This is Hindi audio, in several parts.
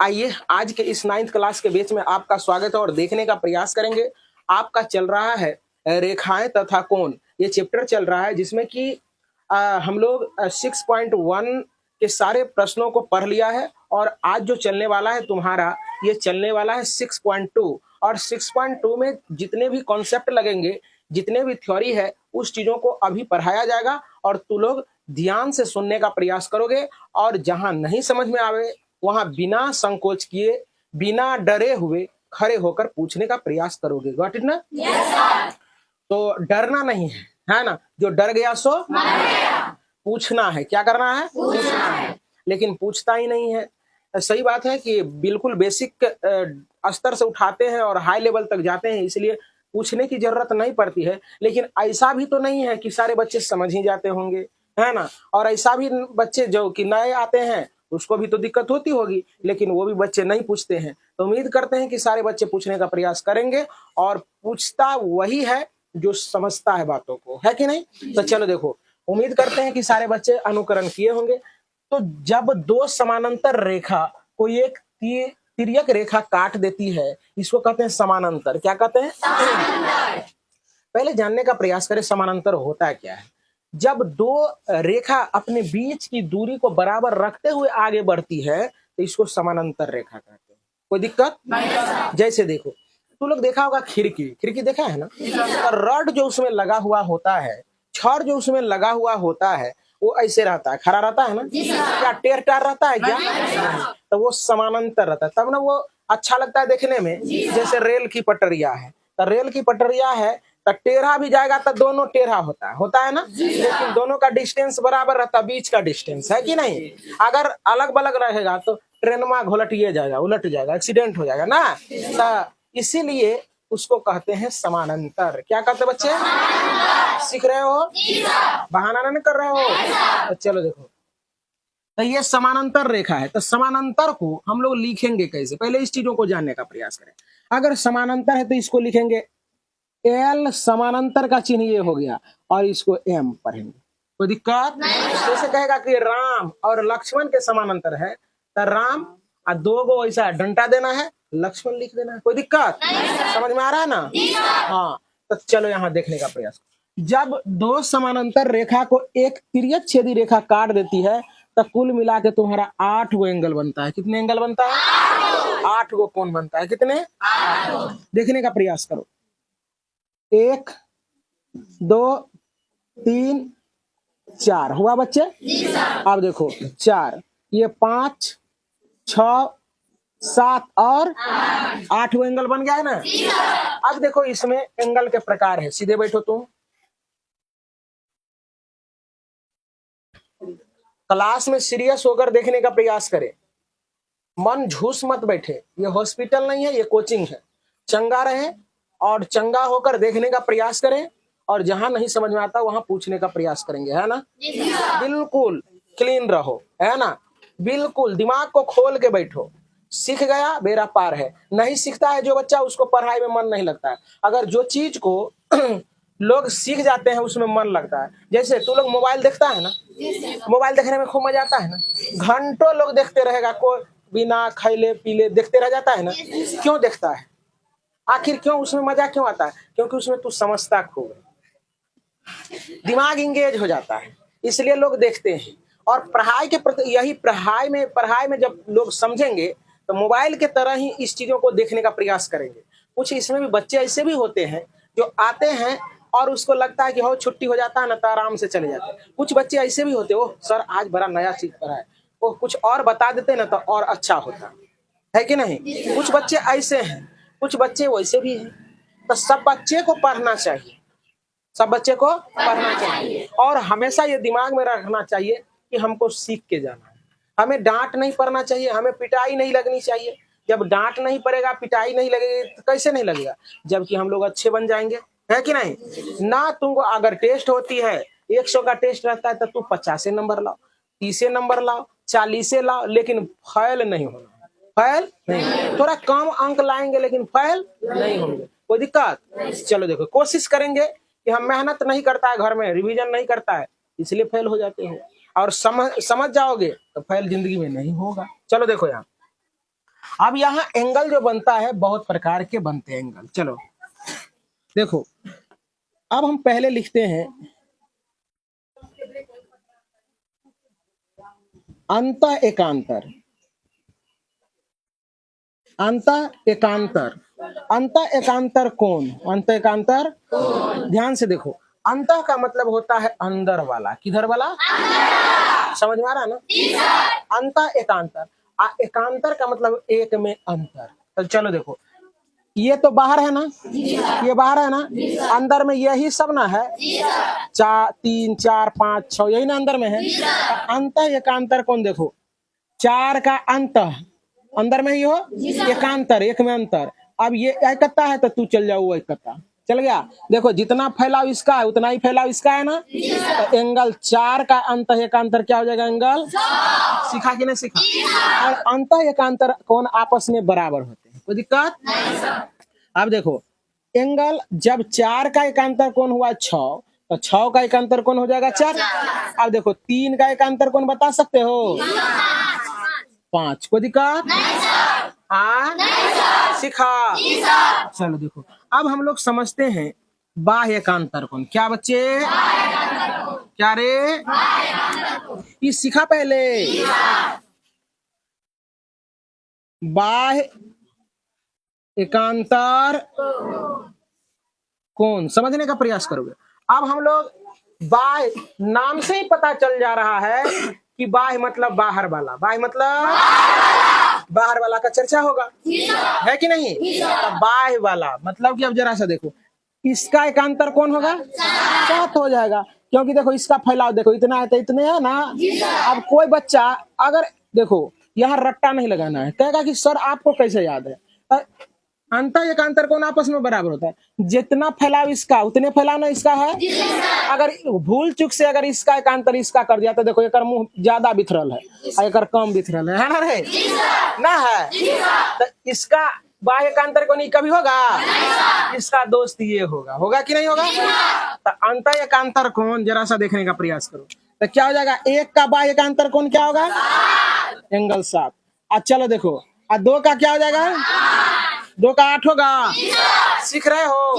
आइए आज के इस 9th क्लास के बैच में आपका स्वागत है और देखने का प्रयास करेंगे। आपका चल रहा है रेखाएं तथा कोण, ये चैप्टर चल रहा है जिसमें कि हम लोग 6.1 के सारे प्रश्नों को पढ़ लिया है और आज जो चलने वाला है तुम्हारा, ये चलने वाला है 6.2 और 6.2 में जितने भी कॉन्सेप्ट लगेंगे, जितने भी थ्योरी है, उस चीजों को अभी पढ़ाया जाएगा और तू लोग ध्यान से सुनने का प्रयास करोगे और जहां नहीं समझ में आवे वहां बिना संकोच किए, बिना डरे हुए खड़े होकर पूछने का प्रयास करोगे। गॉट इट ना? Yes sir. तो डरना नहीं है ना? जो डर गया सो मर गया। पूछना है। क्या करना है? पूछना है। लेकिन पूछता ही नहीं है। सही बात है कि बिल्कुल बेसिक स्तर से उठाते हैं और हाई लेवल तक जाते हैं, इसलिए पूछने की जरूरत नहीं पड़ती है। लेकिन ऐसा भी तो नहीं है कि सारे बच्चे समझ ही जाते होंगे, है ना? और ऐसा भी बच्चे जो कि नए आते हैं उसको भी तो दिक्कत होती होगी, लेकिन वो भी बच्चे नहीं पूछते हैं। तो उम्मीद करते हैं कि सारे बच्चे पूछने का प्रयास करेंगे और पूछता वही है जो समझता है बातों को, है कि नहीं? तो चलो देखो, उम्मीद करते हैं कि सारे बच्चे अनुकरण किए होंगे। तो जब दो समानांतर रेखा कोई एक तिर्यक रेखा काट देती है, इसको कहते हैं समानांतर। क्या कहते हैं? समानांतर। पहले जानने का प्रयास करें समानांतर होता क्या है। जब दो रेखा अपने बीच की दूरी को बराबर रखते हुए आगे बढ़ती है तो इसको समानांतर रेखा कहते हैं। कोई दिक्कत? जैसे देखो, तू लोग देखा होगा खिड़की देखा है ना? तो रड जो उसमें लगा हुआ होता है, छड़ जो उसमें लगा हुआ होता है, वो ऐसे रहता है, खड़ा रहता है ना? क्या टेढ़ टार रहता है क्या? तो वो समानांतर रहता है, तब ना वो अच्छा लगता है देखने में। जैसे रेल की पटरिया है, तो रेल की पटरिया है तो टेढ़ा भी जाएगा तो दोनों टेढ़ा होता है ना? लेकिन दोनों का डिस्टेंस बराबर रहता है, बीच का डिस्टेंस, है कि नहीं? अगर अलग बलग रहेगा तो ट्रेन में घोलटिए जाएगा, उलट जाएगा, एक्सीडेंट हो जाएगा ना। तो इसीलिए उसको कहते हैं समानांतर। क्या कहते हैं बच्चे? सीख रहे हो? बहाना नहीं कर रहे हो? तो चलो देखो, तो ये समानांतर रेखा है। तो समानांतर को हम लोग लिखेंगे कैसे? पहले इस चीजों को जानने का प्रयास करें। अगर समानांतर है तो इसको लिखेंगे एल, समानांतर का चिन्ह ये हो गया, और इसको एम पढ़ेंगे। कोई दिक्कत? जैसे कहेगा कि राम और लक्ष्मण के समानांतर है तो राम और दो गो ऐसा डंटा देना है, लक्ष्मण लिख देना है। कोई दिक्कत? समझ में आ रहा है ना? हाँ, तो चलो यहाँ देखने का प्रयास। जब दो समानांतर रेखा को एक तिर्यक छेदी रेखा काट देती है तो कुल मिला के तुम्हारा 8 गो एंगल बनता है। कितने एंगल बनता है? 8 गो कोण बनता है। कितने? 8। देखने का प्रयास करो। 1 2 3 4 हुआ बच्चे? अब देखो 4, ये 5 6 7 और 8 वो एंगल बन गया है ना? अब देखो इसमें एंगल के प्रकार है। सीधे बैठो तुम। क्लास में सीरियस होकर देखने का प्रयास करें, मन झूठ मत बैठे। ये हॉस्पिटल नहीं है, ये कोचिंग है। चंगा रहे और चंगा होकर देखने का प्रयास करें और जहां नहीं समझ में आता वहां पूछने का प्रयास करेंगे, है ना? बिल्कुल क्लीन रहो, है ना? बिल्कुल दिमाग को खोल के बैठो। सीख गया बेरा पार है। नहीं सीखता है जो बच्चा, उसको पढ़ाई में मन नहीं लगता है। अगर जो चीज को लोग सीख जाते हैं उसमें मन लगता है। जैसे तू लोग मोबाइल देखता है ना, मोबाइल देखने में खूब मजा आता है ना? घंटों लोग देखते रहेगा, कोई बिना खैले पीले देखते रह जाता है ना? क्यों देखता है? आखिर क्यों? उसमें मजा क्यों आता है? क्योंकि उसमें तू समझता खूब है, दिमाग इंगेज हो जाता है, इसलिए लोग देखते हैं। और पढ़ाई के प्रति यही पढ़ाई में जब लोग समझेंगे तो मोबाइल के तरह ही इस चीजों को देखने का प्रयास करेंगे। कुछ इसमें भी बच्चे ऐसे भी होते हैं जो आते हैं और उसको लगता है कि हो छुट्टी हो जाता है ना तो आराम से चले जाते हैं। कुछ बच्चे ऐसे भी होते हैं, ओह सर आज बड़ा नया चीज पढ़ा है, वो कुछ और बता देते ना तो और अच्छा होता है कि नहीं? कुछ बच्चे ऐसे हैं, कुछ बच्चे वैसे भी हैं। तो सब बच्चे को पढ़ना चाहिए, सब बच्चे को पढ़ना चाहिए और हमेशा ये दिमाग में रखना चाहिए कि हमको सीख के जाना है। हमें डांट नहीं पड़ना चाहिए, हमें पिटाई नहीं लगनी चाहिए। जब डांट नहीं पड़ेगा, पिटाई नहीं लगेगी तो कैसे नहीं लगेगा? जबकि हम लोग अच्छे बन जाएंगे, है कि नहीं? ना तुमको अगर टेस्ट होती है, 100 का टेस्ट रहता है तो तू 50 नंबर लाओ, 30 नंबर लाओ, 40 लाओ, लेकिन फेल नहीं होना। फेल नहीं, थोड़ा कम अंक लाएंगे लेकिन फेल नहीं होंगे। कोई दिक्कत? चलो देखो, कोशिश करेंगे कि हम मेहनत नहीं करता है, घर में रिवीजन नहीं करता है, इसलिए फेल हो जाते हो। और समझ जाओगे तो फेल जिंदगी में नहीं होगा। चलो देखो यहाँ, अब यहाँ एंगल जो बनता है बहुत प्रकार के बनते हैं एंगल। चलो देखो, अब हम पहले लिखते हैं अंतः एकांतर। अंतः एकांतर, अंतः एकांतर कोण, अंतः एकांतर ध्यान से देखो, अंतः का मतलब होता है अंदर वाला, किधर वाला, समझ में आ रहा है ना। अंतः एकांतर, एकांतर का मतलब एक में अंतर। तो चलो देखो, ये तो बाहर है ना, ये बाहर है ना, अंदर में यही सब ना है, 4 3 4 5 6 यही ना अंदर में है। अंतः एकांतर कौन, देखो 4 का अंतः अंदर में ही हो, एकांतर एक में अंतर। अब ये एकता है तो तू चल जाओ वो एकता, चल गया। देखो जितना फैलाव इसका है उतना ही फैलाव इसका है ना, तो एंगल 4 का अंतः एकांतर क्या हो जाएगा, एंगल, सीखा कि नहीं सीखा। और अंतः एकांतर कौन आपस में बराबर होते हैं, कोई दिक्कत नहीं। अब देखो एंगल जब 4 का एकांतर कोण हुआ 6, तो 6 का एकांतर कोण हो जाएगा 4। अब देखो 3 का एकांतर कोण बता सकते हो, 5, कोई दिक्कत सीखा। चलो देखो, अब हम लोग समझते हैं बाह्य एकांतर कोण। क्या बच्चे, क्या रे, ये सीखा पहले। बाह्य एकांतर कोण समझने का प्रयास करोगे। अब हम लोग बाह्य नाम से ही पता चल जा रहा है कि बाह्य मतलब बाहर वाला, बाह्य मतलब बाहर वाला का चर्चा होगा, है कि नहीं। तो बाह्य वाला मतलब कि अब जरा सा देखो, इसका एकांतर कौन होगा, 7 हो जाएगा, क्योंकि देखो इसका फैलाव देखो इतना है तो इतने है ना। अब कोई बच्चा अगर देखो यहाँ रट्टा नहीं लगाना है, कहेगा कि सर आपको कैसे याद है। अंतः एकांतर कौन आपस में बराबर होता है, जितना फैलाव इसका उतने फैलाव ना इसका है। अगर भूल चूक से अगर इसका एकांतर इसका कर दिया तो देखो एक मुंह ज्यादा बिथरल है और एक कम बिथरल है ना रे, ना है। तो इसका बाह्य एकांतर को नहीं कभी होगा, इसका दोस्त ये होगा, होगा कि नहीं होगा। तो अंतः एकांतर कौन जरा सा देखने का प्रयास करो, तो क्या हो जाएगा, 1 का बाह्य एकांतर कौन क्या होगा, एंगल 7। अब चलो देखो, 2 का क्या हो जाएगा, 2 का 8 होगा। सीख रहे हो,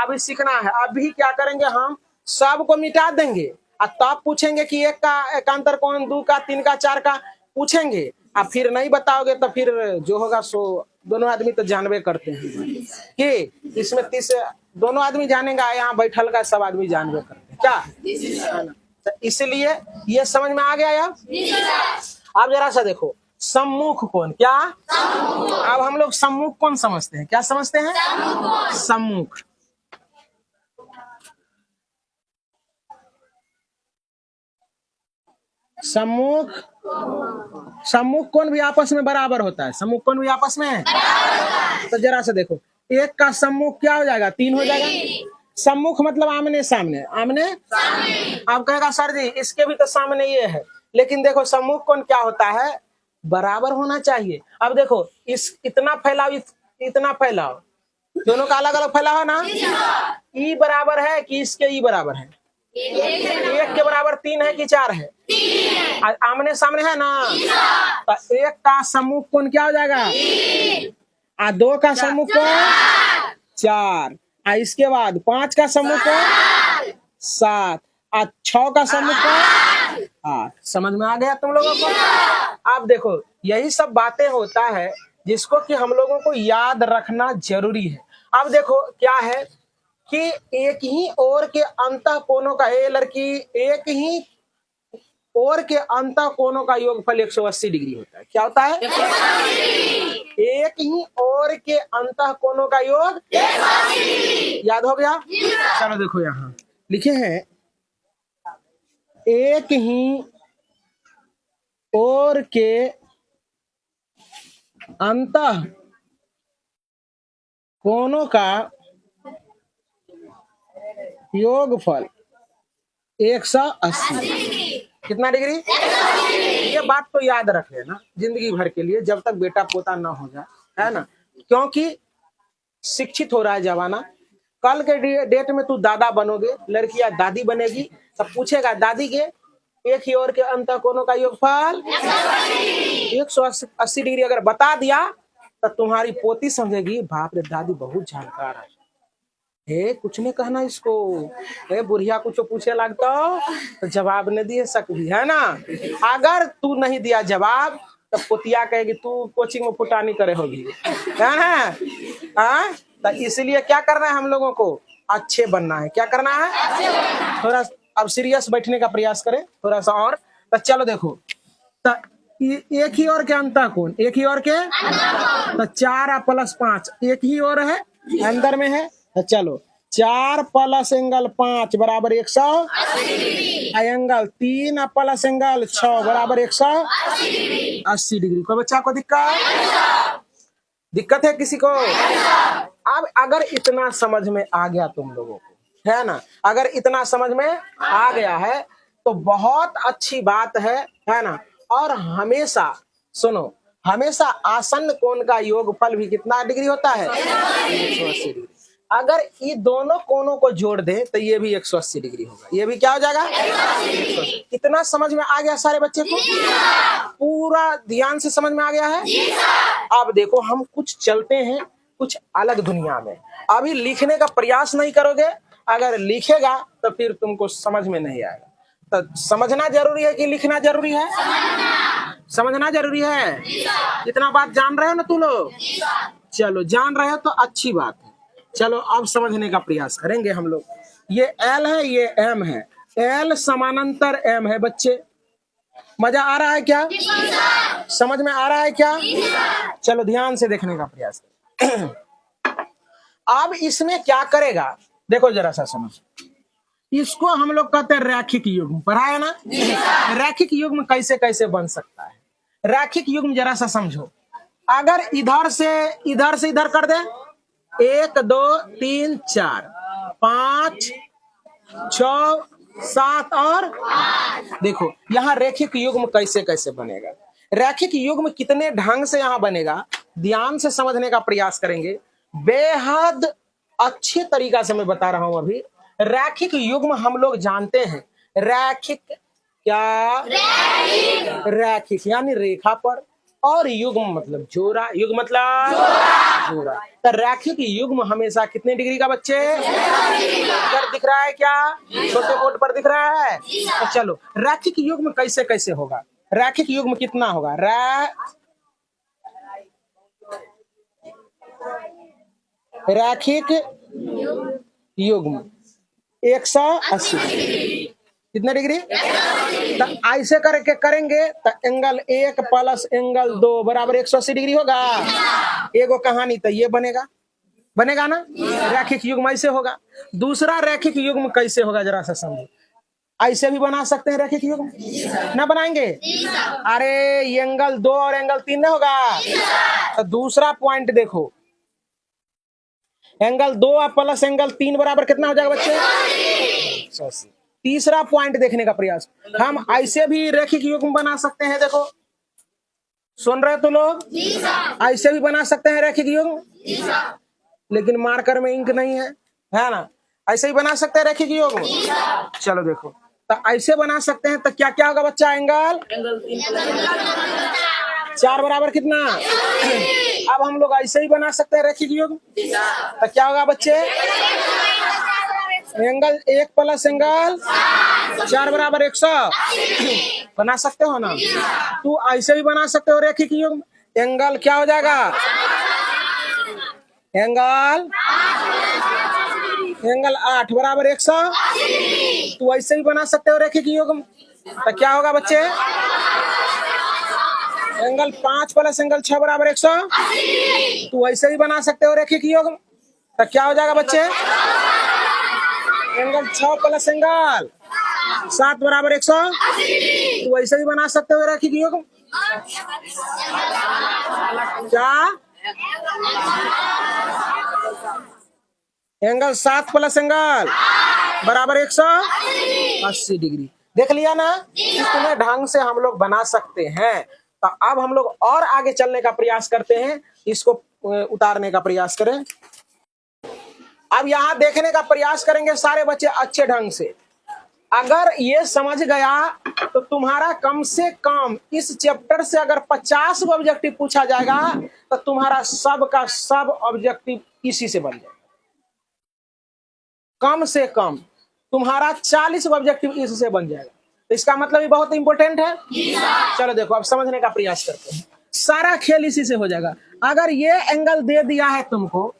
अभी सीखना है। अभी क्या करेंगे, हम सबको मिटा देंगे और तब पूछेंगे कि 1 का एकांतर कौन, 2 का, 3 का, 4 का पूछेंगे। अब फिर नहीं बताओगे तो फिर जो होगा सो दोनों आदमी तो जानबे करते हैं कि इसमें 30 दोनों आदमी जानेगा, यहाँ बैठल का सब आदमी जानबे करते हैं क्या, तो इसलिए ये समझ में आ गया यार। अब जरा सा देखो सम्मुख कोण, क्या, अब हम लोग सम्मुख कोण समझते हैं, क्या समझते हैं, सम्मुख। सम्मुख, सम्मुख कोण भी आपस में बराबर होता है, सम्मुख कोण भी आपस में। तो जरा सा देखो, 1 का सम्मुख क्या हो जाएगा, 3 हो जाएगा। सम्मुख मतलब आमने सामने, आमने। आप कहेगा सर जी इसके भी तो सामने ये है, लेकिन देखो सम्मुख कोण क्या होता है, बराबर होना चाहिए। अब देखो इस इतना फैलाव, इतना फैलाव, दोनों का अलग अलग फैलाव है ना, ई बराबर है कि इसके ई बराबर है, 1 के बराबर 3 है कि 4 है, आमने सामने है ना। तो 1 का सम्मुख कोण क्या हो जाएगा, 2 का सम्मुख कोण 4, इसके बाद 5 का सम्मुख कोण 7, 6 का सम्मुख कोण 8। समझ में आ गया तुम लोगों को। अब देखो यही सब बातें होता है जिसको कि हम लोगों को याद रखना जरूरी है। अब देखो क्या है कि एक ही ओर के अंतः कोणों का, ए लड़की, एक ही ओर के अंतः कोणों का योगफल 180 डिग्री होता है। क्या होता है, एक ही ओर के अंतः कोणों का योग 180। याद हो गया। चलो देखो यहाँ लिखे हैं, एक ही ओर के अंतः कोणों का योगफल 180। कितना डिग्री, ये बात तो याद रख लेना जिंदगी भर के लिए, जब तक बेटा पोता ना हो जाए, है ना। क्योंकि शिक्षित हो रहा है जमाना, कल के डेट में तू दादा बनोगे, लड़कियां दादी बनेगी, सब पूछेगा दादी के एक ही ओर के अंतः कोणों का योगफल 180 डिग्री अगर बता दिया तो तुम्हारी पोती समझेगी बाप रे दादी बहुत जानकार है। हे कुछ नहीं कहना इसको, हे बुढ़िया कुछ पूछे लगता तो जवाब नहीं दिए सकती है ना। अगर तू नहीं दिया जवाब तो पोतिया कहेगी तू कोचिंग में फुटानी करे होगी, है ना। हाँ? तो इसलिए क्या करना है हम लोगों को, अच्छे बनना है। क्या करना है, थोड़ा अब सीरियस बैठने का प्रयास करें थोड़ा सा और। तो चलो देखो, तो एक ही और के अंतर कोण, एक ही और के, तो 4 प्लस 5 एक ही और है अंदर में है। तो चलो 4 प्लस एंगल 5 बराबर 180, एंगल 3 प्लस एंगल 6 बराबर 180 डिग्री। कोई बच्चा को दिक्कत है किसी को? अब अगर इतना समझ में आ गया तुम लोगों को, है ना, अगर इतना समझ में आ गया है तो बहुत अच्छी बात है ना। और हमेशा सुनो, हमेशा आसन्न कोण का योगफल भी कितना डिग्री होता है, 180 डिग्री। अगर ये दोनों कोणों को जोड़ दे तो ये भी 180 डिग्री होगा, ये भी क्या हो जाएगा 180। इतना समझ में आ गया सारे बच्चे को? पूरा ध्यान से समझ में आ गया है? अब देखो हम कुछ चलते हैं कुछ अलग दुनिया में। अभी लिखने का प्रयास नहीं करोगे, अगर लिखेगा तो फिर तुमको समझ में नहीं आएगा। तो समझना जरूरी है कि लिखना जरूरी है? समझना जरूरी है। इतना बात जान रहे हो ना तुम लोग? चलो जान रहे हो तो अच्छी बात है। चलो अब समझने का प्रयास करेंगे हम लोग। ये L है, ये M है, L समानांतर M है बच्चे। मजा आ रहा है क्या? समझ में आ रहा है क्या? चलो ध्यान से देखने का प्रयास करें। अब इसमें क्या करेगा, देखो जरा सा समझ। इसको हम लोग कहते हैं रैखिक युग्म, पढ़ा है ना? रैखिक युग्म कैसे कैसे बन सकता है? रैखिक युग्म जरा सा समझो। अगर इधर से इधर कर दे, 1 2 3 4 5 6 7 और 8। देखो यहाँ रैखिक युग्म कैसे कैसे बनेगा। रैखिक युग्म कितने ढंग से यहाँ बनेगा, ध्यान से समझने का प्रयास करेंगे। बेहद अच्छे तरीका से मैं बता रहा हूं अभी। रैखिक युग्म हम लोग जानते हैं, रैखिक क्या, रैखिक यानी रेखा पर, और युग्म मतलब जोड़ा, युग्म मतलब जोड़ा। तो रैखिक युग्म हमेशा कितने डिग्री का बच्चे, इधर दिख रहा है क्या, छोटे बोर्ड पर दिख रहा है? तो चलो रैखिक युग्म कैसे कैसे होगा। रैखिक युग्म कितना होगा, रैखिक युग्म 180 कितने डिग्री? तो ऐसे करके करेंगे तो एंगल 1 प्लस एंगल 2 बराबर 180 डिग्री होगा। एगो कहानी तो ये बनेगा, बनेगा ना, रैखिक युग्म ऐसे होगा। दूसरा रैखिक युग्म कैसे होगा जरा सा समझो। ऐसे भी बना सकते हैं रैखिक युग्म, ना बनाएंगे? अरे एंगल 2 और एंगल 3 ना होगा। तो दूसरा पॉइंट देखो, एंगल 2 प्लस एंगल 3 बराबर कितना हो जाएगा बच्चे, 180। तीसरा पॉइंट देखने का प्रयास, हम ऐसे भी रैखिक युग्म बना सकते हैं। देखो सुन रहे तो लोग, ऐसे भी बना सकते हैं रैखिक युग्म, लेकिन मार्कर में इंक नहीं है ना। ऐसे ही बना सकते हैं रैखिक युग्म। चलो देखो, तो ऐसे बना सकते हैं तो क्या क्या होगा बच्चा, एंगल 4 बराबर कितना। अब हम लोग ऐसे ही बना सकते हैं रैखिक युग्म, तो क्या होगा बच्चे, एंगल 1 प्लस एंगल 4 बराबर 100। बना सकते हो ना? तू ऐसे भी बना सकते हो रैखिक युग्म, एंगल क्या हो जाएगा, एंगल 8 बराबर 100। तू ऐसे भी बना सकते हो रैखिक युग्म, तो क्या होगा बच्चे, एंगल 5 प्लस एंगल 6 बराबर 100। तू ऐसे भी बना सकते हो रैखिक युग्म, तो क्या हो जाएगा बच्चे, एंगल 6 प्लस एंगल 7 बराबर 100। तू ऐसे भी बना सकते हो रैखिक युग्म, क्या, एंगल 7 प्लस एंगल बराबर 180 डिग्री। देख लिया ना, इतने ढंग से हम लोग बना सकते हैं। तो अब हम लोग और आगे चलने का प्रयास करते हैं, इसको उतारने का प्रयास करें। अब यहाँ देखने का प्रयास करेंगे सारे बच्चे अच्छे ढंग से। अगर ये समझ गया तो तुम्हारा कम से कम इस चैप्टर से अगर 50 ऑब्जेक्टिव पूछा जाएगा तो तुम्हारा सब का सब ऑब्जेक्टिव इसी से बन जाएगा। कम से कम तुम्हारा 40 ऑब्जेक्टिव इससे बन जाएगा। तो इसका मतलब ये बहुत इंपॉर्टेंट है। चलो देखो अब समझने का प्रयास करते हैं। सारा खेल इसी से हो जाएगा। अगर ये एंगल दे दिया है तुमको,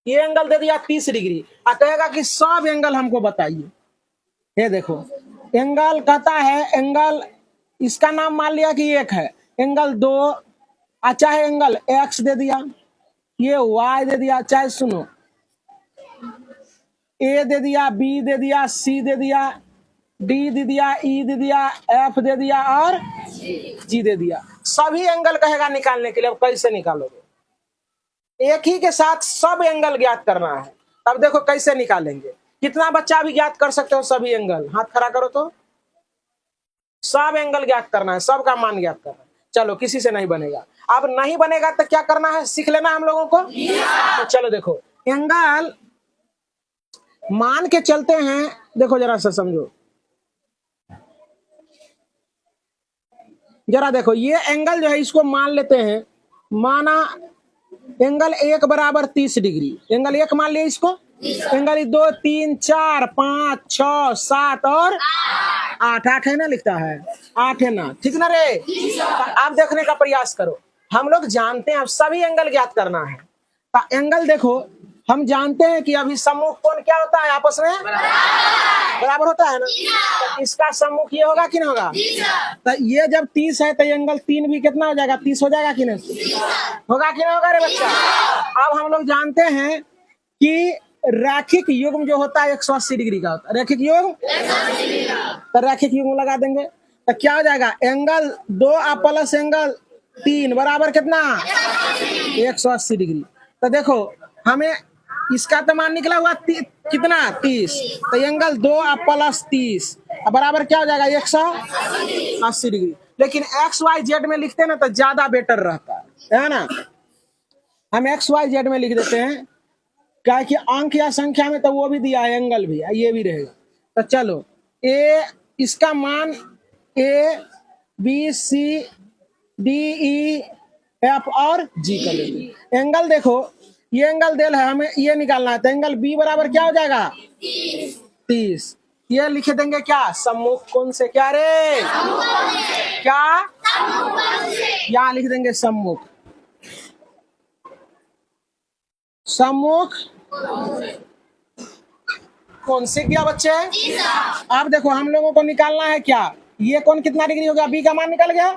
ये एंगल दे दिया 30 डिग्री, और कहेगा कि सब एंगल हमको बताइए। ये देखो एंगल कहता है, एंगल इसका नाम मान लिया कि एक है, एंगल 2, चाहे एंगल एक्स दे दिया, ये वाई दे दिया, चाहे सुनो ए दे दिया, बी दे दिया, सी दे दिया, डी दे दिया, ई दे दिया, एफ दे दिया और जी दे दिया। सभी एंगल कहेगा निकालने के लिए। अब कैसे निकालोगे? एक ही के साथ सब एंगल ज्ञात करना है। तब देखो कैसे निकालेंगे। कितना बच्चा भी ज्ञात कर सकते हो सभी एंगल? हाथ खड़ा करो तो। सब एंगल ज्ञात करना है, सबका मान ज्ञात करना है। चलो किसी से नहीं बनेगा। अब नहीं बनेगा तो क्या करना है, सीख लेना हम लोगों को। तो चलो देखो एंगल मान के चलते हैं। देखो जरा सा समझो, जरा देखो ये एंगल जो है इसको मान लेते हैं। माना एंगल 1 बराबर 30 डिग्री, एंगल 1 मान लिया इसको। एंगल 2, 3, 4, 5, 6, 7 और 8। 8 है ना, लिखता है 8 है ना, ठीक ना रे? तो आप देखने का प्रयास करो। हम लोग जानते हैं अब सभी एंगल ज्ञात करना है। तो एंगल देखो हम जानते हैं कि अभी सम्मुख कोण क्या होता है, आपस में बराबर होता है ना। तो इसका सम्मुख ये होगा कि नहीं होगा? तो ये जब 30 है तो एंगल 3 भी कितना हो जाएगा, 30 हो जाएगा कि नहीं? होगा कि नहीं होगा रे बच्चा? अब हम लोग जानते हैं कि रैखिक युग्म जो होता है 180 डिग्री का होता है। रैखिक युग्म, तो रैखिक युग्म लगा देंगे तो क्या हो जाएगा, एंगल 2 प्लस एंगल 3 बराबर कितना, 180 डिग्री। तो देखो हमें इसका तो मान निकला हुआ कितना, 30। तो एंगल 2 प्लस 30 बराबर क्या हो जाएगा, 180 डिग्री। लेकिन एक्स वाई जेड में लिखते हैं ना तो ज्यादा बेटर रहता है ना। हम एक्स वाई जेड में लिख देते हैं, क्या कि अंक या संख्या में तो वो भी दिया है, एंगल भी है, ये भी रहेगा। तो चलो ए इसका मान A B C D E F और जी कर लेंगे। एंगल देखो ये एंगल देल है, हमें ये निकालना है। तो एंगल बी बराबर क्या हो जाएगा, 30। ये लिख देंगे क्या, सम्मुख कोण से। क्या रे, क्या, यहाँ लिख देंगे सम्मुख। सम्मुख कौन से किया बच्चे? अब देखो हम लोगों को निकालना है क्या, ये कौन कितना डिग्री हो गया, बी का मान निकल गया।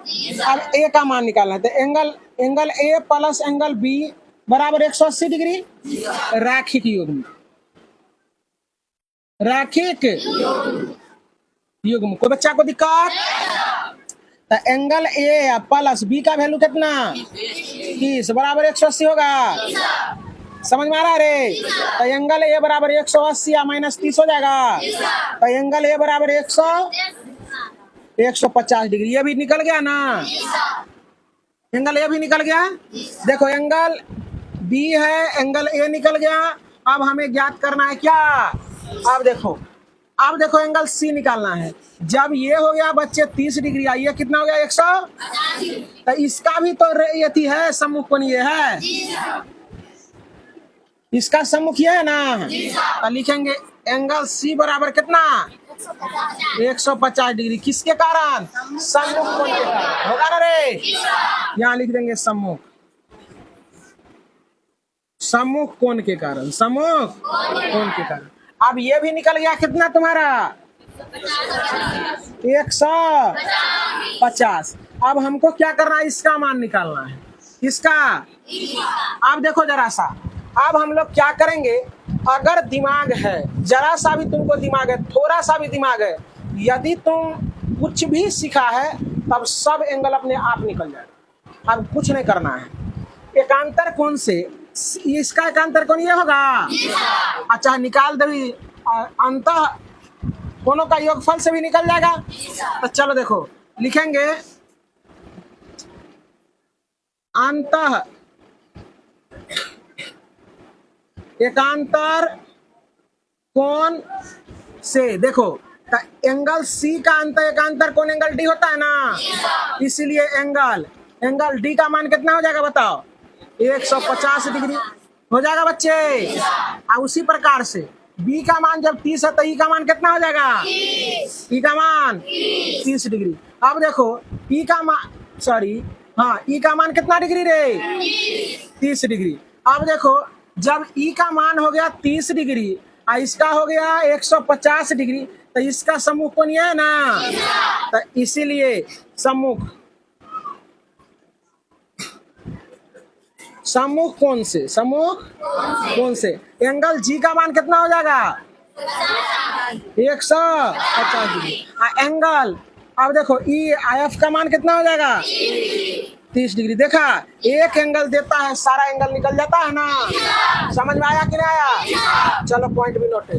अब ए का मान निकालना है। तो angle A plus angle B बराबर 180 डिग्री। रैखिक युग्म, रैखिक युग्म। कोई बच्चा को दिक्कत? तो एंगल ए प्लस बी का वैल्यू कितना, 30 बराबर 180 होगा। समझ में आ रहा है रे? तो एंगल ए बराबर 180 या माइनस 30 हो जाएगा। तो एंगल ए बराबर 150 डिग्री। ये भी निकल गया ना, एंगल ए भी निकल गया। देखो एंगल बी है, एंगल ए निकल गया। अब हमें ज्ञात करना है क्या, अब देखो एंगल सी निकालना है। जब ये हो गया बच्चे 30 डिग्री, ये कितना हो गया, 100। तो इसका भी तो ये है सम्मुख कोण, ये है इसका सम्मुख ये है ना। तो लिखेंगे एंगल सी बराबर कितना, 150 डिग्री। किसके कारण, सम्मुख कोण के कारण। होगा ना रे? यहाँ लिख देंगे सम्मुख, सम्मुख कोण के कारण, सम्मुख कोण के कारण। अब ये भी निकल गया कितना तुम्हारा, 150। अब हमको क्या करना है, इसका मान निकालना है, इसका। अब देखो जरा सा, अब हम लोग क्या करेंगे, अगर दिमाग है, जरा सा भी तुमको दिमाग है, थोड़ा सा भी दिमाग है, यदि तुम कुछ भी सीखा है तब सब एंगल अपने आप निकल जाएगा। अब कुछ नहीं करना है। एकांतर कोण से इसका एकांतर कोण ये होगा। अच्छा निकाल दे, अंतः कोणों का योगफल से भी निकल जाएगा। तो चलो देखो लिखेंगे अंतः एकांतर कोण से। देखो तो एंगल सी का अंतर एकांतर कोण एंगल डी होता है ना, इसीलिए एंगल डी का मान कितना हो जाएगा बताओ, 150 डिग्री हो जाएगा बच्चे। और उसी प्रकार से बी का मान जब 30 है तो ई का मान कितना हो जाएगा, ई का मान 30 डिग्री। अब देखो ई का मान ई का मान कितना डिग्री रे, 30 डिग्री। अब देखो जब ई का मान हो गया 30 डिग्री और इसका हो गया 150 डिग्री, तो इसका सम्मुख कोण ये है ना, तो इसीलिए सम्मुख कोण से एंगल जी का मान कितना हो जाएगा, 150 डिग्री। एंगल अब देखो ई एफ का मान कितना हो जाएगा, 30 डिग्री। देखा एक एंगल देता है सारा एंगल निकल जाता है ना, समझ में आया कि नहीं आया? चलो पॉइंट भी नोट है।